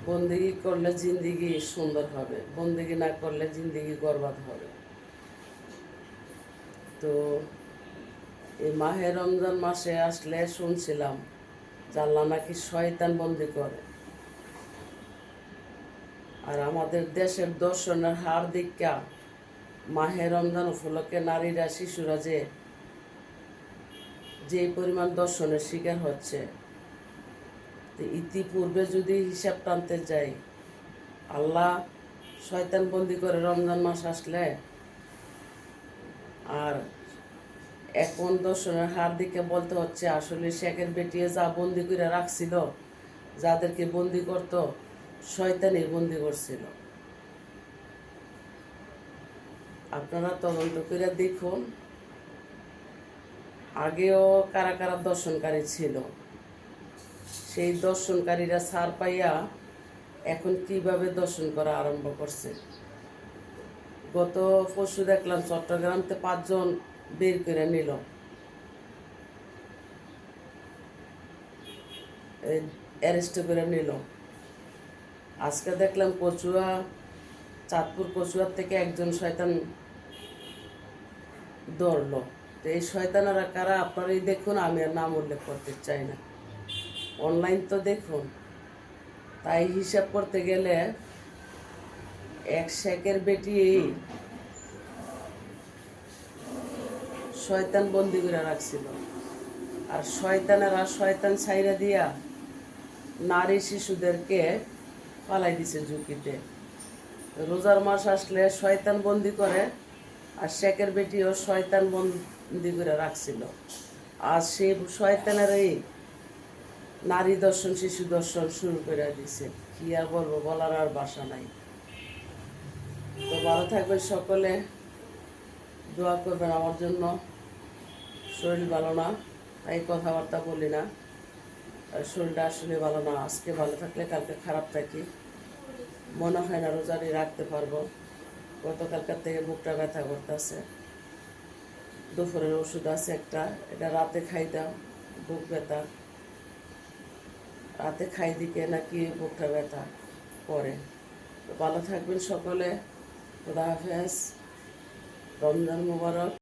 বন্দেগী করলে জিন্দিগি সুন্দর হবে, বন্দেগী না করলে জিন্দিগি বরবাদ হবে। তো এই মাহে রমজান মাসে আসলে শুনছিলাম যে আল্লাহ নাকি শয়তান বন্দি করে। আর আমাদের দেশের দর্শনের হার দীক্ষা মাহে রমজান উপলক্ষে নারীরা শিশুরা যে পরিমাণ দর্শনের শিকার হচ্ছে, ইতিপূর্বে যদি হিসাব টানতে যাই, আল্লাহ শয়তান বন্দি করে রমজান মাস আসলে, আর এখন দর্শনের হার দিকে বলতে হচ্ছে আসলে শেখের বেটিয়ে যা বন্দি করে রাখছিল, যাদেরকে বন্দি করত, শয়তানই বন্দি করছিল। আপনারা তদন্ত করে দেখুন আগেও কারা কারা দর্শনকারী ছিল, সেই দর্শনকারীরা ছাড় পাইয়া এখন কিভাবে দর্শন করা আরম্ভ করছে। গত পরশু দেখলাম চট্টগ্রামতে 5 জন বের করে নিল, অ্যারেস্ট করে নিল। আজকে দেখলাম চাঁদপুর কচুয়ার থেকে একজন শয়তান ধরলো। তো এই শয়তানেরা কারা আপনারাই দেখুন, আমি আর নাম উল্লেখ করতে চাই না, অনলাইন তো দেখুন। তাই হিসাব করতে গেলে এক শেখের বেটি শয়তান বন্দি করে রাখছিল, আর শয়তানেরা শয়তান ছাইরা দিয়া নারী শিশুদেরকে পালাই দিছে ঝুঁকিতে। রোজার মাস আসলে শয়তান বন্দি করে, আর শেখের বেটিও শয়তান বন্দি করে রাখছিল। আর সেই শয়তানেরই নারী দর্শন শিশু দর্শন শুরু করে দিছে। কি আর বলবো, বলার আর ভাষা নাই। তো ভালো থাকবেন সকলে, দোয়া করবেন আমার জন্য। শরীর ভালো না, তাই কথাবার্তা বলি না। শরীরটা আসলে ভালো না, আজকে ভালো থাকলে কালকে খারাপ থাকি, মনে হয় না রোজারি রাখতে পারবো। গতকালকার থেকে বুকটা ব্যথা করতেছে, দুপুরের ওষুধ আছে একটা, এটা রাতে খাইতাম, বুক ব্যথা রাতে খাই দিকে নাকি বুকটা ব্যথা করে। তো ভালো থাকবেন সকলে, খোদা হাফেজ, রমজান মুবারক।